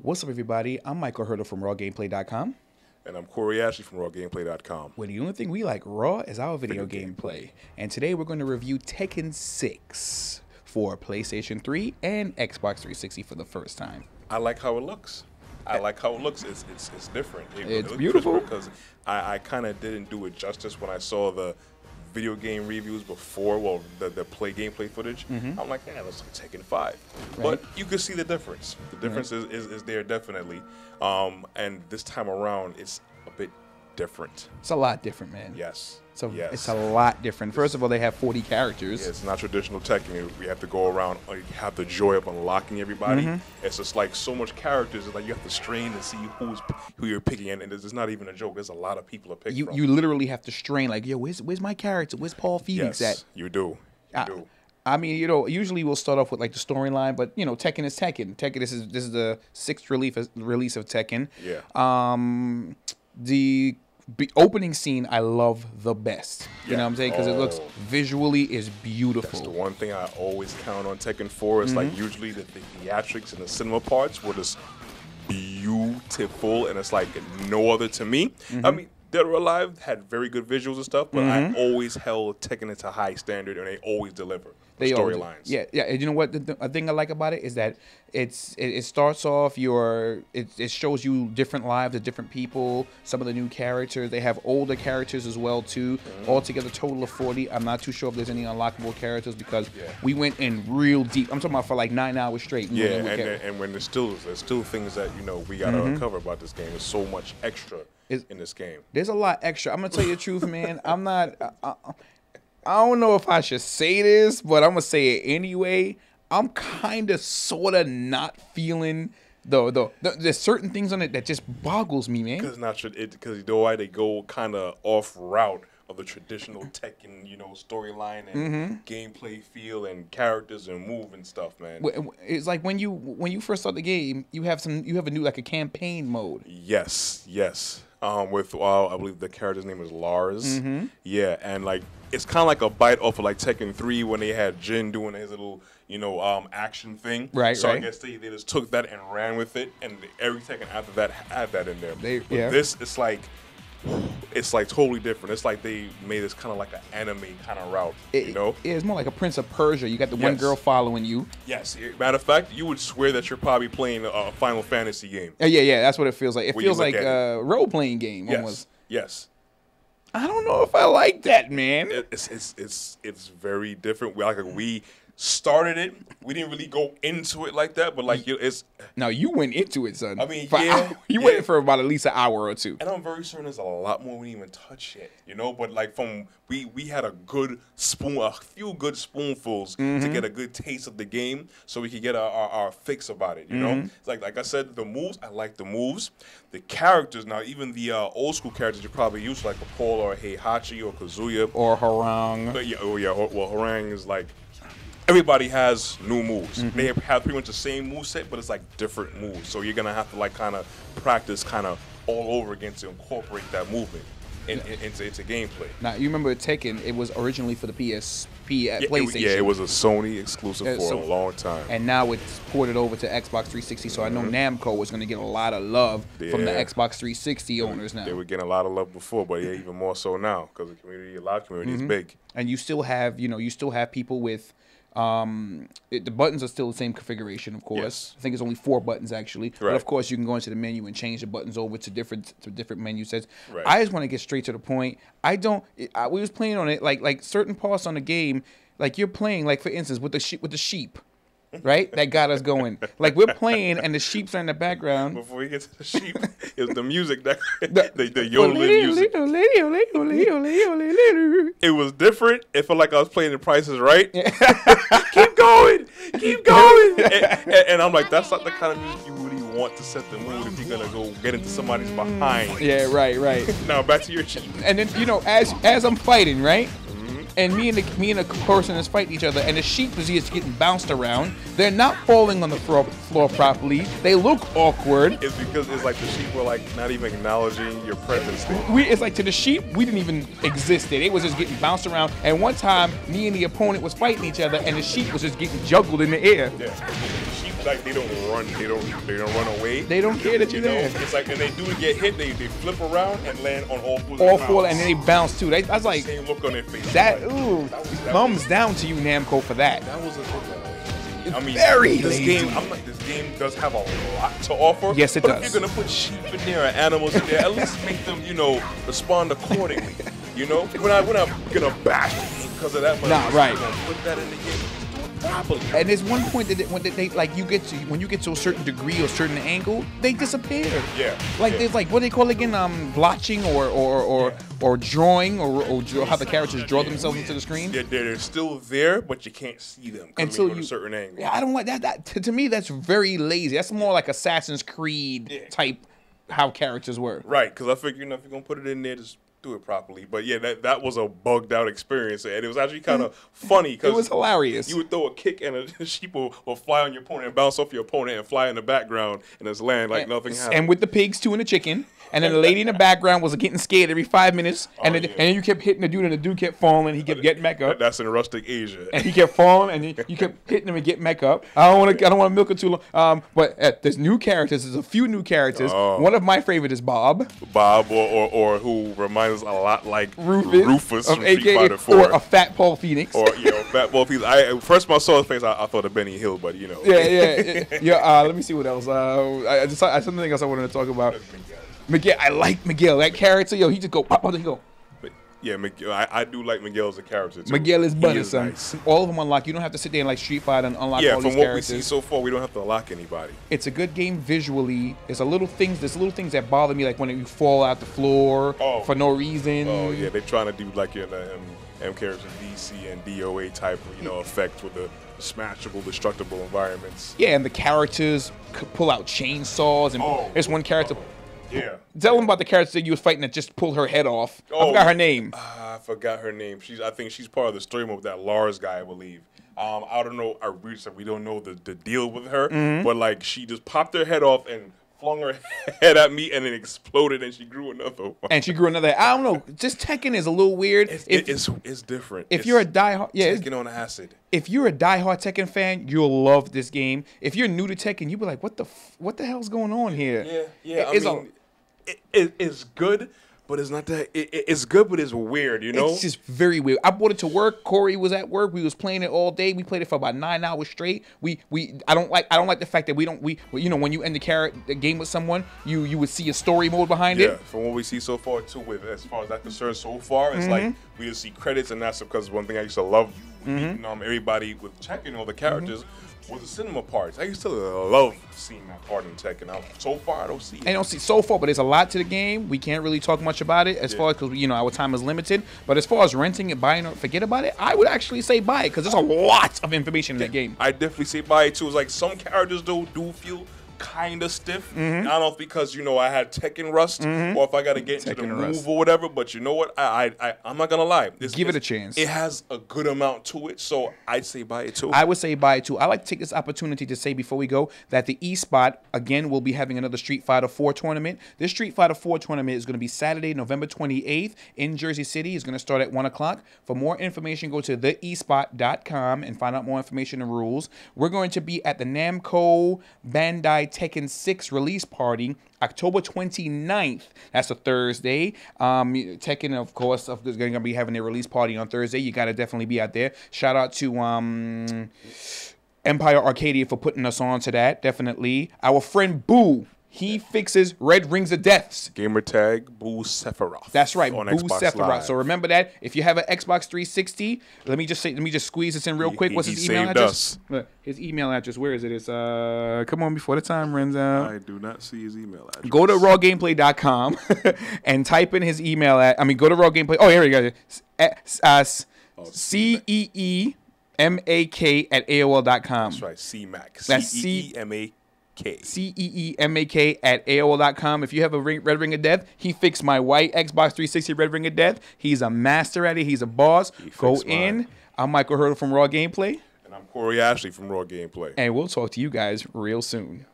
What's up, everybody? I'm Michael Hurdle from RawGameplay.com. And I'm Corey Ashley from RawGameplay.com. Where the only thing we like raw is our video gameplay. And today we're going to review Tekken 6 for PlayStation 3 and Xbox 360 for the first time. I like how it looks. It's different. It's beautiful. Because I kind of didn't do it justice when I saw the video game reviews before, well, the gameplay footage. I'm like, yeah, let's Tekken 5. Right. But you can see the difference. The difference is there definitely. And this time around, it's a bit different. It's a lot different, man. Yes. It's a lot different. First of all, they have 40 characters. Yeah, it's not traditional Tekken. We have to go around, you have the joy of unlocking everybody. It's just like so much characters. It's like you have to strain to see who you're picking, and it's not even a joke. There's a lot of people to pick from. You literally have to strain, like, yo, where's my character? Where's Paul Phoenix at? You do. I mean, usually we'll start off with like the storyline, but Tekken is Tekken. This is the 6th release of Tekken. Yeah. The opening scene I love the best. You know what I'm saying? Because it looks visually is beautiful. That's the one thing I always count on Tekken 4. It's like usually the theatrics and the cinema parts were just beautiful, and it's like no other to me. I mean, Dead or Alive had very good visuals and stuff, but I always held Tekken into high standard, and they always deliver the storylines. Yeah. And you know what? The thing I like about it is that it starts off it shows you different lives of different people. Some of the new characters, they have older characters as well too. Altogether, total of 40. I'm not too sure if there's any unlockable characters because we went in real deep. I'm talking about for like 9 hours straight. And when there's still things that we gotta uncover about this game. There's so much extra in this game. There's a lot extra. I'm gonna tell you the truth, man. I'm not. I don't know if I should say this, but I'm gonna say it anyway. I'm kind of, sort of not feeling there's certain things on it that just boggles me, man. Because the way they go kind of off route of the traditional Tekken, storyline and gameplay feel and characters and move and stuff, man. It's like when you first start the game, you have a new like a campaign mode. Yes. With I believe the character's name is Lars. Yeah, and like it's kind of like a bite off of like Tekken 3 when they had Jin doing his little action thing. Right. So I guess they just took that and ran with it, and every Tekken after that had that in there. This it's like totally different. It's like they made this kind of like an anime kind of route, It's more like a Prince of Persia. You got the one girl following you. Yes. Matter of fact, you would swear that you're probably playing a Final Fantasy game. Yeah. That's what it feels like. It feels like a role-playing game almost. Yes. I don't know if I like that, man. It's very different. We started it. We didn't really go into it like that, but like it's. No, you went into it, son. I mean, you went for about at least an hour or two. And I'm very certain there's a lot more we didn't even touch yet, But like we had a few good spoonfuls to get a good taste of the game, so we could get our fix about it. It's like I said, the moves. I like the moves. The characters now, even the old school characters you probably used like a Paul or Heihachi or Kazuya or Harang. But well, Harang is like. Everybody has new moves. They have pretty much the same moveset, but it's like different moves. So you're gonna have to like kind of practice kind of all over again to incorporate that movement into gameplay. Now you remember Tekken? It was originally for the PSP at PlayStation. It was a Sony exclusive for a long time. And now it's ported over to Xbox 360. So I know Namco was gonna get a lot of love from the Xbox 360 owners now. They were getting a lot of love before, but even more so now because the live community is big. And you still have people with. The buttons are still the same configuration, of course. Yes. I think it's only 4 buttons actually. Right. But of course, you can go into the menu and change the buttons over to different menu sets. Right. I just want to get straight to the point. We was playing on it like certain parts on the game, like you're playing like for instance with the sheep. Right? That got us going. Like we're playing and the sheeps are in the background. Before we get to the sheep, it's the music that the yodeling music. It was different. It felt like I was playing The Price is Right. Keep going. And I'm like, that's not the kind of music you really want to set the mood if you're gonna go get into somebody's behind. Yeah, right. Now back to your sheep. And then as I'm fighting, right? And me and the person is fighting each other, and the sheep is just getting bounced around. They're not falling on the floor properly. They look awkward. It's because it's like the sheep were like not even acknowledging your presence. It's like to the sheep, we didn't even exist. It was just getting bounced around. And one time, me and the opponent was fighting each other, and the sheep was just getting juggled in the air. Yeah. The sheep like they don't run away. They don't care that you're there. It's like, and they do get hit, they flip around and land on all fours. All four, and then they bounce too. I was like, same look on their face. That thumbs down to you, Namco, for that. That was a good one. I mean, very this lazy. This game does have a lot to offer. Yes, it does. If you're gonna put sheep in there and animals in there, at least make them, respond accordingly. We're not gonna bash them because of that. But right. We're gonna put that in the game. Properly. And there's one point that when they like when you get to a certain degree or certain angle, they disappear. Yeah. There's like what do they call it again? Blotching or drawing or how the characters draw themselves into the screen. They're still there, but you can't see them until a certain angle. Yeah, I don't like that. To me, that's very lazy. That's more like Assassin's Creed type how characters were. Right, because I figure if you're gonna put it in there, just do it properly. But yeah, that was a bugged out experience, and it was actually kind of funny because it was hilarious. You would throw a kick and a sheep will fly on your opponent and bounce off your opponent and fly in the background and just land like nothing happened. And with the pigs too and the chicken, and then the lady in the background was getting scared every 5 minutes, and then you kept hitting the dude, and the dude kept falling, he kept getting back up. That's in rustic Asia. And he kept falling, and you kept hitting him and getting back up. I don't want to milk it too long. But there's new characters. There's a few new characters. One of my favorite is Bob. Bob, or who reminds us a lot like Rufus from AKA, Street Fighter 4. Or a Fat Paul Phoenix. Or Fat Paul Phoenix. First when I saw his face, I thought of Benny Hill, but Yeah. Let me see what else. Something else I wanted to talk about. Miguel, I like Miguel. That character, he just go pop, he go. But yeah, Miguel, I do like Miguel as a character too. Miguel is butter, son. Nice. All of them unlock. You don't have to sit there and like Street Fighter and unlock all these characters. Yeah, from what we see so far, we don't have to unlock anybody. It's a good game visually. There's little things that bother me, like when you fall out the floor for no reason. Oh yeah, they're trying to do like in M characters DC and DOA type, effect with the smashable, destructible environments. Yeah, and the characters pull out chainsaws, and there's one character. Yeah. Tell them about the character that you was fighting that just pulled her head off. I forgot her name. I forgot her name. I think she's part of the story mode with that Lars guy, I believe. I don't know. We don't know the deal with her, but like she just popped her head off and flung her head at me, and it exploded, and she grew another one. I don't know. Just Tekken is a little weird. It's different. If you're a diehard, Tekken on acid. If you're a diehard Tekken fan, you'll love this game. If you're new to Tekken, you'll be like, "What the hell's going on here?" Yeah. It's good, but it's not that. It's good, but it's weird. It's just very weird. I brought it to work. Corey was at work. We was playing it all day. We played it for about 9 hours straight. I don't like the fact that when you end the game with someone, you would see a story mode behind it. Yeah, from what we see so far too, as far as that's concerned, so far it's like we just see credits, and that's because one thing I used to love meeting everybody with Tekken, all the characters. Was the cinema parts. I used to love seeing that part in Tekken. So far, I don't see it. I don't see so far, but there's a lot to the game. We can't really talk much about it as far as, because our time is limited. But as far as renting it, buying it, forget about it. I would actually say buy it because there's a lot of information in that game. I definitely say buy it too. It's like some characters though do feel kind of stiff. I don't know if because I had Tekken Rust or if I got to get into the move or whatever. But you know what? I'm not gonna lie. Give it a chance. It has a good amount to it, so I'd say buy it too. I would say buy it too. I like to take this opportunity to say before we go that the eSpot again will be having another Street Fighter 4 tournament. This Street Fighter 4 tournament is going to be Saturday, November 28th in Jersey City. It's going to start at 1 o'clock. For more information, go to theespot.com and find out more information and rules. We're going to be at the Namco Bandai Tekken 6 release party October 29th. That's a Thursday. Tekken, of course, is going to be having their release party on Thursday. You got to definitely be out there. Shout out to Empire Arcadia for putting us on to that. Definitely. Our friend Boo. He fixes Red Rings of Deaths. Gamer tag Boo Sephiroth. That's right, on Boo Xbox Sephiroth. Live. So remember that. If you have an Xbox 360, let me just squeeze this in real quick. What's his email address? Look, his email address. Where is it? It's come on before the time runs out. I do not see his email address. Go to rawgameplay.com and type in his email. Go to rawgameplay. Oh, here we go. CEEMAK@AOL.com. That's right. CMAK. That's CEEMAK. CEEMAK@AOL.com. If you have a Red Ring of Death, he fixed my white Xbox 360 Red Ring of Death. He's a master at it. He's a boss. Go in. Mine. I'm Michael Hurdle from Raw Gameplay. And I'm Corey Ashley from Raw Gameplay. And we'll talk to you guys real soon.